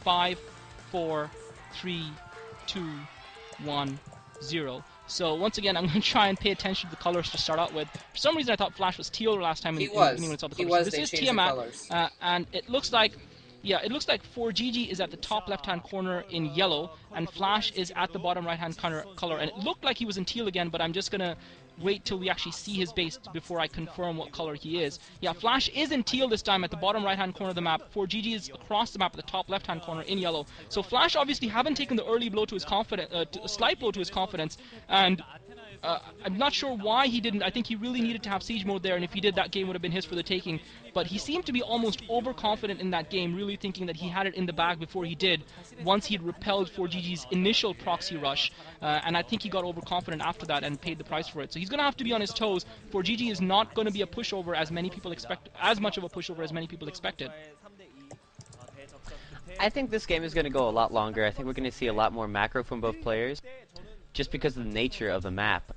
5, 4, 3, 2, 1, 0. So once again, I'm going to try and pay attention to the colors to start out with. For some reason, I thought Flash was teal last time in the beginning when I saw the colors. So this is Tiamat, and it looks like, yeah, it looks like fOrGG is at the top left-hand corner in yellow, and Flash is at the bottom right-hand color. And it looked like he was in teal again, but I'm just going to wait till we actually see his base before I confirm what color he is. Yeah, Flash is in teal this time at the bottom right-hand corner of the map. fOrGG is across the map at the top left-hand corner in yellow. So Flash obviously haven't taken the early blow to his confidence, a slight blow to his confidence, and I'm not sure why he didn't. I think he really needed to have siege mode there, and if he did, that game would have been his for the taking. But he seemed to be almost overconfident in that game, really thinking that he had it in the bag before he did, once he'd repelled fOrGG's initial proxy rush. And I think he got overconfident after that and paid the price for it. So he's going to have to be on his toes. fOrGG is not going to be a pushover as many people expect, as much of a pushover as many people expected. I think this game is going to go a lot longer. I think we're going to see a lot more macro from both players, just because of the nature of the map.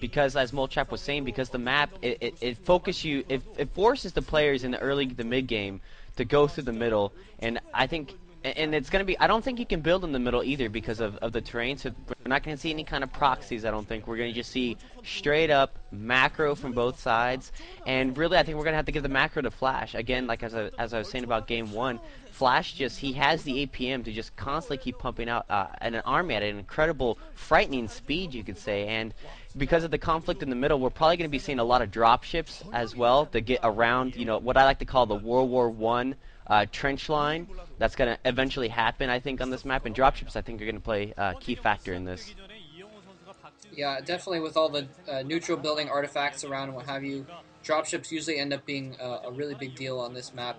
Because as Molchap was saying, because the map it forces the players in the early to mid game to go through the middle, and I think it's gonna be, I don't think you can build in the middle either because of the terrain. So we're not gonna see any kind of proxies. I don't think we're gonna just see straight up macro from both sides, and really I think we're gonna have to give the macro to Flash again. Like as I was saying about game one, Flash he has the APM to just constantly keep pumping out an army at an incredible, frightening speed, you could say. And because of the conflict in the middle, we're probably going to be seeing a lot of dropships as well to get around, you know, what I like to call the World War I trench line. That's going to eventually happen, I think, on this map. And dropships, I think, are going to play a key factor in this. Yeah, definitely with all the neutral building artifacts around and what have you, dropships usually end up being a really big deal on this map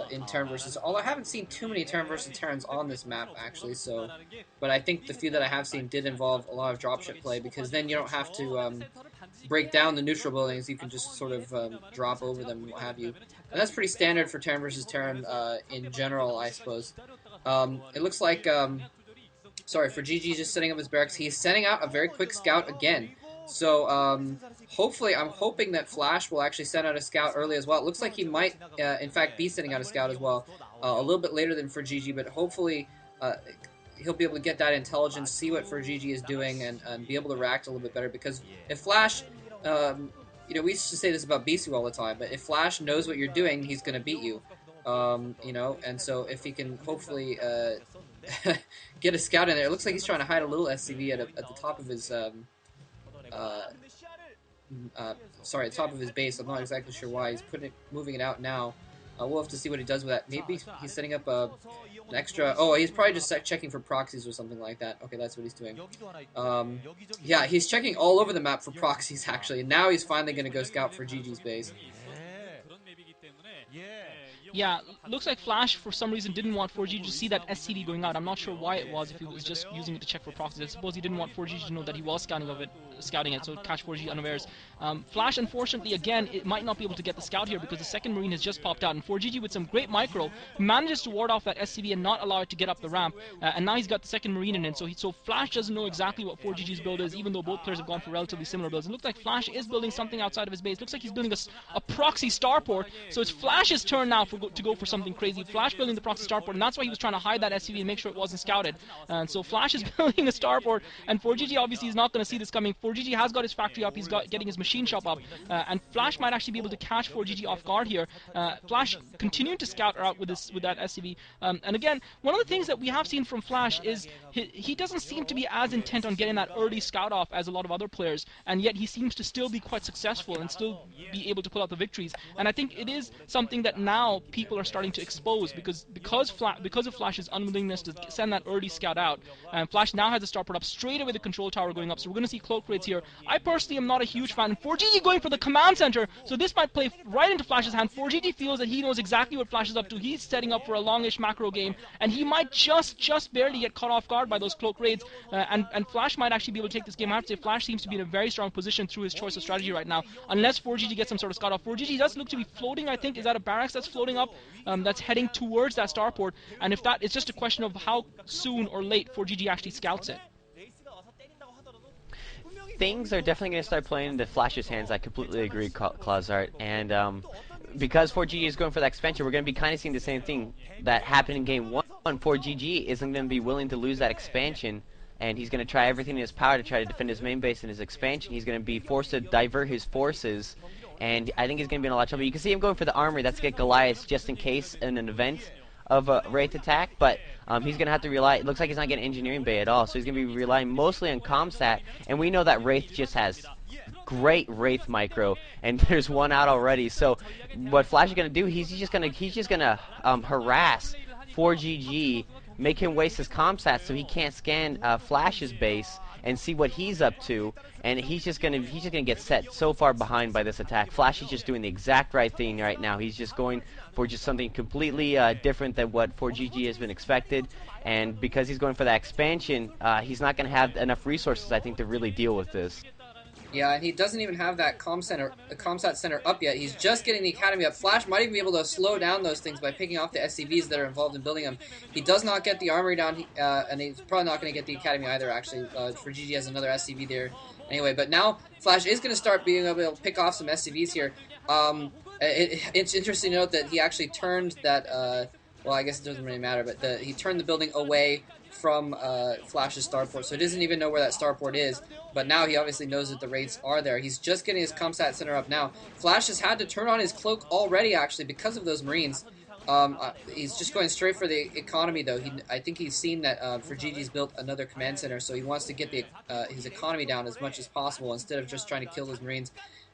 in turn versus. Although I haven't seen too many turn versus turns on this map actually, so, but I think the few that I have seen did involve a lot of dropship play, because then you don't have to break down the neutral buildings. You can just sort of drop over them and what have you, and that's pretty standard for turn versus turn in general, I suppose. It looks like. Sorry, fOrGG just setting up his barracks. He's sending out a very quick scout again. So hopefully, I'm hoping that Flash will actually send out a scout early as well. It looks like he might, in fact, be sending out a scout as well, a little bit later than fOrGG, but hopefully he'll be able to get that intelligence, see what fOrGG is doing, and be able to react a little bit better. Because if Flash, you know, we used to say this about BSU all the time, but if Flash knows what you're doing, he's going to beat you. You know, and so if he can hopefully get a scout in there. It looks like he's trying to hide a little SCV at the top of his sorry, at the top of his base. I'm not exactly sure why he's moving it out now. We'll have to see what he does with that. Maybe he's setting up an extra. Oh, he's probably just checking for proxies or something like that. Okay, that's what he's doing. Yeah, he's checking all over the map for proxies actually, and now he's finally going to go scout fOrGG's base. Yeah, looks like Flash for some reason didn't want fOrGG to see that SCV going out. I'm not sure why it was, if he was just using it to check for proxies. I suppose he didn't want fOrGG to know that he was scouting it, so catch fOrGG unawares. Flash, unfortunately, again, it might not be able to get the scout here because the second Marine has just popped out, and fOrGG with some great micro manages to ward off that SCV and not allow it to get up the ramp, and now he's got the second Marine in it, so Flash doesn't know exactly what fOrGG's build is, even though both players have gone for relatively similar builds. It looks like Flash is building something outside of his base. Looks like he's building a proxy starport, so it's Flash's turn now to go for something crazy. Flash building the proxy starport, and that's why he was trying to hide that SCV and make sure it wasn't scouted. And so Flash is building a starport, and fOrGG obviously is not going to see this coming. fOrGG has got his factory up, he's getting his machine shop up, and Flash might actually be able to catch fOrGG off guard here. Flash continuing to scout out with that SCV. And again, one of the things that we have seen from Flash is he doesn't seem to be as intent on getting that early scout off as a lot of other players, and yet he seems to still be quite successful and still be able to pull out the victories. And I think it is something that now people are starting to expose, because of Flash's unwillingness to send that early scout out. Flash now has a starport up, straight away the control tower going up, so we're going to see cloak raids here. I personally am not a huge fan. fOrGG going for the command center, so this might play right into Flash's hand. fOrGG feels that he knows exactly what Flash is up to. He's setting up for a longish macro game, and he might just barely get caught off guard by those cloak raids, and Flash might actually be able to take this game. I have to say, Flash seems to be in a very strong position through his choice of strategy right now, unless fOrGG gets some sort of scout off. fOrGG does look to be floating, I think. Is that a barracks that's floating up, that's heading towards that starport, and if that, it's just a question of how soon or late fOrGG actually scouts it. Things are definitely going to start playing into Flash's hands. I completely agree, Clausart. And because fOrGG is going for that expansion, we're going to be kind of seeing the same thing that happened in game 1. fOrGG isn't going to be willing to lose that expansion, and he's going to try everything in his power to try to defend his main base and his expansion. He's going to be forced to divert his forces, and I think he's going to be in a lot of trouble. You can see him going for the armory. That's to get Goliath just in case in an event of a Wraith attack, but he's going to have to rely. It looks like he's not getting Engineering Bay at all, so he's going to be relying mostly on Comstat, and we know that Wraith just has great Wraith micro, and there's one out already. So what Flash is going to do, he's just going to harass fOrGG, make him waste his comstats so he can't scan Flash's base and see what he's up to, and he's just gonna get set so far behind by this attack. Flash is just doing the exact right thing right now. He's just going for just something completely different than what fOrGG has been expected, and because he's going for that expansion, he's not going to have enough resources, I think, to really deal with this. Yeah, and he doesn't even have that Comsat center up yet. He's just getting the Academy up. Flash might even be able to slow down those things by picking off the SCVs that are involved in building them. He does not get the Armory down, and he's probably not going to get the Academy either, actually. fOrGG has another SCV there. Anyway, but now Flash is going to start being able to pick off some SCVs here. It's interesting to note that he actually turned that, well, I guess it doesn't really matter, but he turned the building away from Flash's starport, so he doesn't even know where that starport is, but now he obviously knows that the Wraiths are there. He's just getting his Comsat center up now. Flash has had to turn on his cloak already, actually, because of those Marines. He's just going straight for the economy, though. I think he's seen that fOrGG's built another command center, so he wants to get his economy down as much as possible instead of just trying to kill those Marines.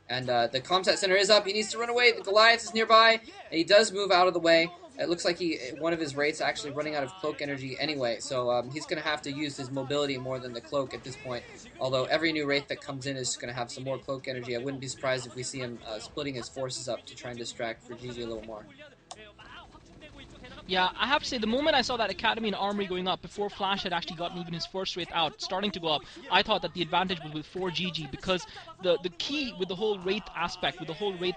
And the Comsat center is up. He needs to run away. The Goliath is nearby, and he does move out of the way. It looks like one of his Wraiths actually running out of cloak energy anyway, so he's going to have to use his mobility more than the cloak at this point. Although every new Wraith that comes in is going to have some more cloak energy. I wouldn't be surprised if we see him splitting his forces up to try and distract fOrGG a little more. Yeah, I have to say, the moment I saw that Academy and Armory going up, before Flash had actually gotten even his first Wraith out, starting to go up, I thought that the advantage was with fOrGG, because the key with the whole Wraith aspect, with the whole Wraith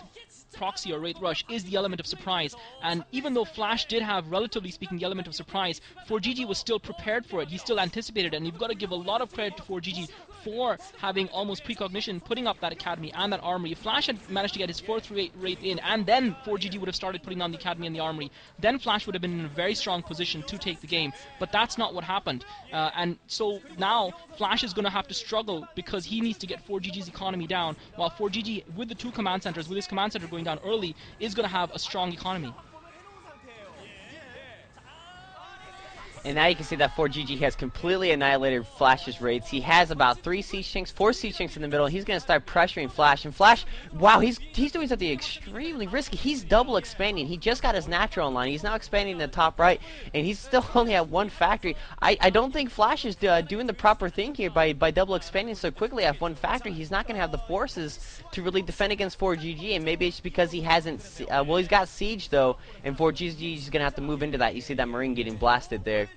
proxy or Wraith rush, is the element of surprise. And even though Flash did have, relatively speaking, the element of surprise, fOrGG was still prepared for it. He still anticipated it, and you've got to give a lot of credit to fOrGG for having almost precognition, putting up that Academy and that Armory. If Flash had managed to get his fourth Wraith in, and then fOrGG would have started putting on the Academy and the Armory, then Flash would have been in a very strong position to take the game. But that's not what happened. And so now Flash is going to have to struggle, because he needs to get fOrGG's economy down, while fOrGG, with the two command centers, with his command center going down early, is going to have a strong economy. And now you can see that fOrGG has completely annihilated Flash's Wraiths. He has about 4 siege tanks in the middle. He's going to start pressuring Flash. And Flash, wow, he's doing something extremely risky. He's double expanding. He just got his natural online. He's now expanding the top right, and he's still only at one factory. I don't think Flash is doing the proper thing here by double expanding so quickly at one factory. He's not going to have the forces to really defend against fOrGG, and maybe it's because he hasn't... well, he's got siege, though, and fOrGG is going to have to move into that. You see that Marine getting blasted there.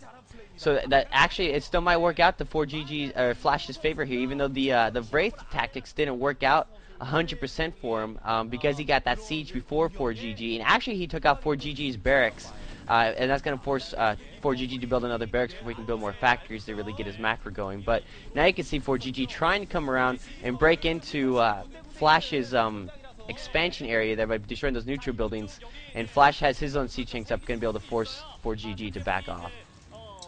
So that actually, it still might work out to fOrGG or Flash's favor here, even though the Wraith tactics didn't work out 100% for him, because he got that siege before fOrGG, and actually he took out fOrGG's barracks, and that's going to force fOrGG to build another barracks before he can build more factories to really get his macro going. But now you can see fOrGG trying to come around and break into Flash's expansion area there by destroying those neutral buildings, and Flash has his own siege tanks up, going to be able to force fOrGG to back off.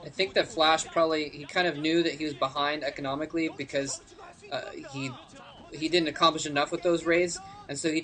I think that Flash he kind of knew that he was behind economically, because he didn't accomplish enough with those raids, and so he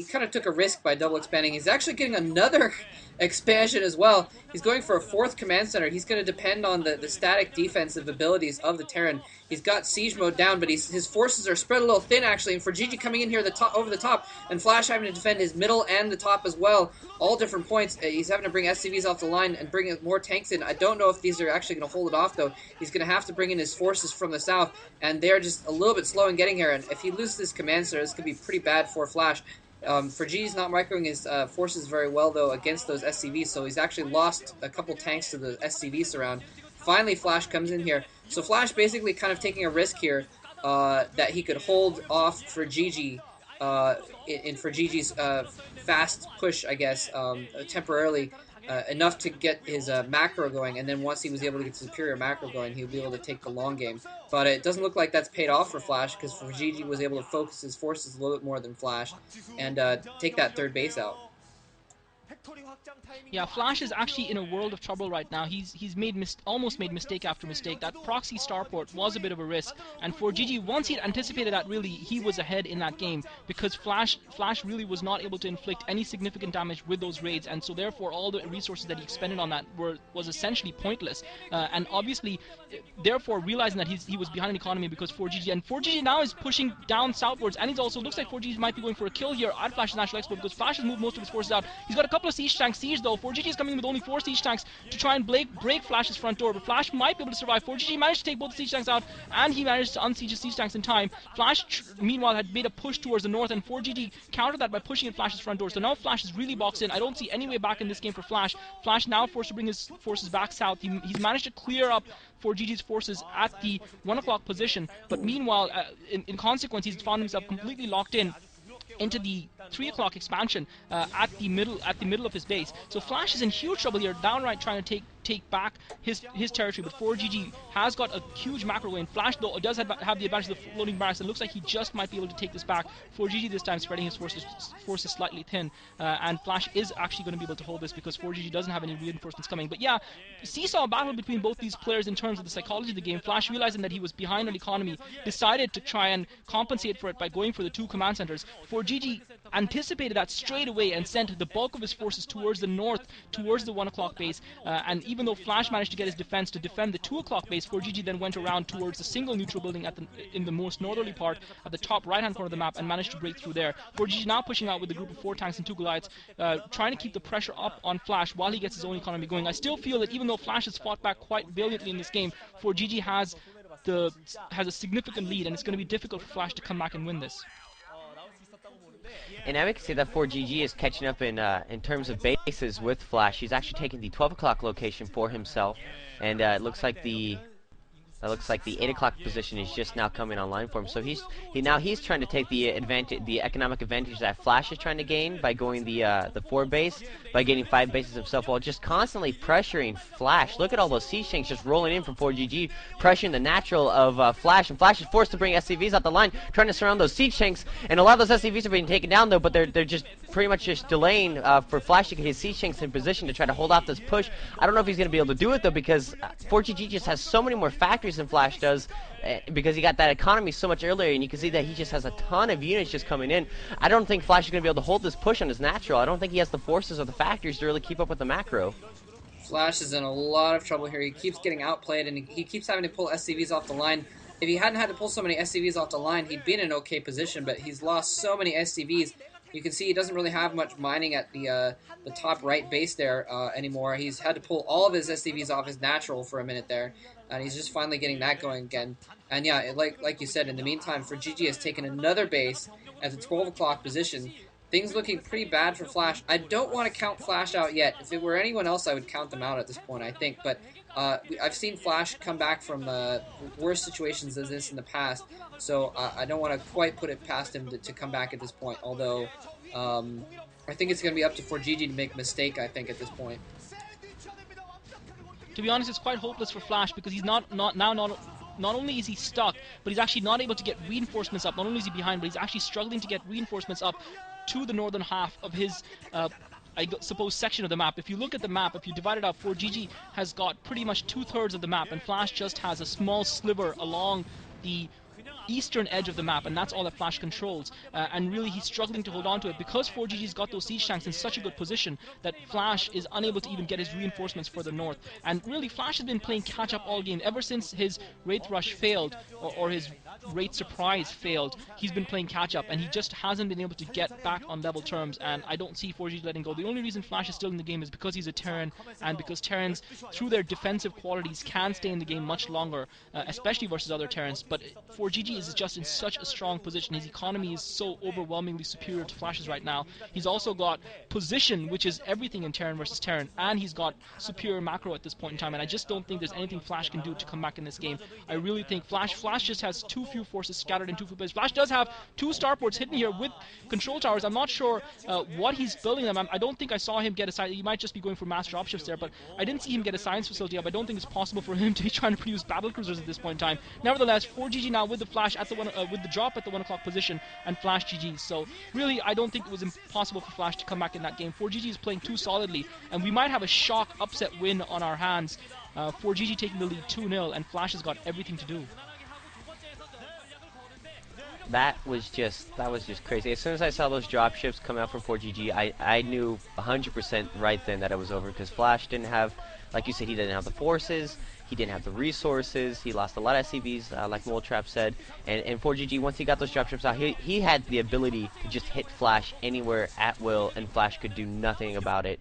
kind of took a risk by double expanding. He's actually getting another expansion as well. He's going for a 4th command center. He's going to depend on the static defensive abilities of the Terran. He's got siege mode down, but his forces are spread a little thin, actually, and fOrGG coming in here over the top, and Flash having to defend his middle and the top as well, all different points. He's having to bring SCVs off the line and bring more tanks in. I don't know if these are actually going to hold it off, though. He's going to have to bring in his forces from the south, and they're just a little bit slow in getting here, and if he loses this command center, this could be pretty bad for Flash. fOrGG's not microing his forces very well, though, against those SCVs, so he's actually lost a couple tanks to the SCV surround. Finally, Flash comes in here. So Flash basically kind of taking a risk here that he could hold off fOrGG in fOrGG's fast push, I guess, temporarily. enough to get his macro going, and then once he was able to get superior macro going, he would be able to take the long game. But it doesn't look like that's paid off for Flash, because fOrGG was able to focus his forces a little bit more than Flash and take that third base out. Yeah, Flash is actually in a world of trouble right now. He's almost made mistake after mistake. That proxy starport was a bit of a risk, and fOrGG, once he'd anticipated that, really he was ahead in that game, because Flash really was not able to inflict any significant damage with those raids, and so therefore all the resources that he expended on that was essentially pointless. And obviously, therefore realizing that he was behind in economy because fOrGG now is pushing down southwards, and he's also looks like fOrGG might be going for a kill here at Flash's natural export, because Flash has moved most of his forces out. He's got a couple of siege tanks siege though. fOrGG is coming in with only 4 siege tanks to try and break Flash's front door, but Flash might be able to survive. fOrGG managed to take both the siege tanks out, and he managed to unsiege his siege tanks in time. Flash, meanwhile, had made a push towards the north, and fOrGG countered that by pushing at Flash's front door. So now Flash is really boxed in. I don't see any way back in this game for Flash. Flash now forced to bring his forces back south. He's managed to clear up fOrGG's forces at the 1 o'clock position, but meanwhile, in consequence, he's found himself completely locked in into the 3 o'clock expansion at the middle of his base. So Flash is in huge trouble here, downright trying to take back his territory, but fOrGG has got a huge macro win. Flash, though, does have the advantage of the floating barracks, and looks like he just might be able to take this back. fOrGG this time spreading his forces slightly thin, and Flash is actually going to be able to hold this because fOrGG doesn't have any reinforcements coming. But yeah, seesaw battle between both these players in terms of the psychology of the game. Flash, realizing that he was behind on economy, decided to try and compensate for it by going for the 2 command centers. fOrGG anticipated that straight away and sent the bulk of his forces towards the north, towards the 1 o'clock base, and even though Flash managed to get his defense to defend the 2 o'clock base, fOrGG then went around towards the single neutral building in the most northerly part at the top right hand corner of the map and managed to break through there. fOrGG now pushing out with a group of 4 tanks and 2 Goliaths, trying to keep the pressure up on Flash while he gets his own economy going. I still feel that even though Flash has fought back quite valiantly in this game, fOrGG has a significant lead, and it's going to be difficult for Flash to come back and win this. And now we can see that fOrGG is catching up in terms of bases with Flash. He's actually taking the 12 o'clock location for himself, and it looks like the 8 o'clock position is just now coming online for him. So he's trying to take the economic advantage that Flash is trying to gain by going the 4 base, by getting 5 bases himself, while just constantly pressuring Flash. Look at all those siege tanks just rolling in from fOrGG, pressuring the natural of Flash, and Flash is forced to bring SCVs out the line, trying to surround those siege tanks, and a lot of those SCVs are being taken down though, but they're just pretty much just delaying for Flash to get his siege tanks in position to try to hold off this push. I don't know if he's going to be able to do it though, because fOrGG just has so many more factories than Flash does, because he got that economy so much earlier, and you can see that he just has a ton of units just coming in. I don't think Flash is going to be able to hold this push on his natural. I don't think he has the forces or the factories to really keep up with the macro. Flash is in a lot of trouble here. He keeps getting outplayed, and he keeps having to pull SCVs off the line. If he hadn't had to pull so many SCVs off the line, he'd be in an okay position, but he's lost so many SCVs. You can see he doesn't really have much mining at the top right base there anymore. He's had to pull all of his SCVs off his natural for a minute there, and he's just finally getting that going again. And yeah, like you said, in the meantime, fOrGG has taken another base at the 12 o'clock position. Things looking pretty bad for Flash. I don't want to count Flash out yet. If it were anyone else, I would count them out at this point, I think. But I've seen Flash come back from worse situations as this in the past, so I don't want to quite put it past him to come back at this point, although I think it's going to be up to fOrGG to make a mistake, I think, at this point. To be honest, it's quite hopeless for Flash, because he's not only is he stuck, but he's actually not able to get reinforcements up. Not only is he behind, but he's actually struggling to get reinforcements up to the northern half of his I suppose section of the map. If you look at the map, if you divide it up, fOrGG has got pretty much 2/3 of the map, and Flash just has a small sliver along the eastern edge of the map, and that's all that Flash controls, and really he's struggling to hold on to it because fOrGG's got those siege tanks in such a good position that Flash is unable to even get his reinforcements further north. And really Flash has been playing catch up all game ever since his Wraith Rush failed, or his Wraith Surprise failed. He's been playing catch up, and he just hasn't been able to get back on level terms, and I don't see fOrGG letting go. The only reason Flash is still in the game is because he's a Terran, and because Terrans, through their defensive qualities, can stay in the game much longer, especially versus other Terrans. But fOrGG is just in such a strong position. His economy is so overwhelmingly superior to Flash's right now. He's also got position, which is everything in Terran versus Terran, and he's got superior macro at this point in time, and I just don't think there's anything Flash can do to come back in this game. I really think Flash just has too too few forces scattered in too few places. Flash does have 2 starports hidden here with control towers. I'm not sure what he's building them. I don't think I saw him get a science. He might just be going for mass dropships there, but I didn't see him get a science facility up. I don't think it's possible for him to be trying to produce battle cruisers at this point in time. Nevertheless, fOrGG now with the flash at the with the drop at the 1 o'clock position, and Flash GG. So really, I don't think it was impossible for Flash to come back in that game. fOrGG is playing too solidly, and we might have a shock upset win on our hands. fOrGG taking the lead 2-0, and Flash has got everything to do. That was just crazy. As soon as I saw those drop ships come out from fOrGG, I knew 100% right then that it was over, because Flash didn't have, like you said, he didn't have the forces, he didn't have the resources, he lost a lot of SCVs, like Moletrap said, and fOrGG, once he got those drop ships out, he had the ability to just hit Flash anywhere at will, and Flash could do nothing about it.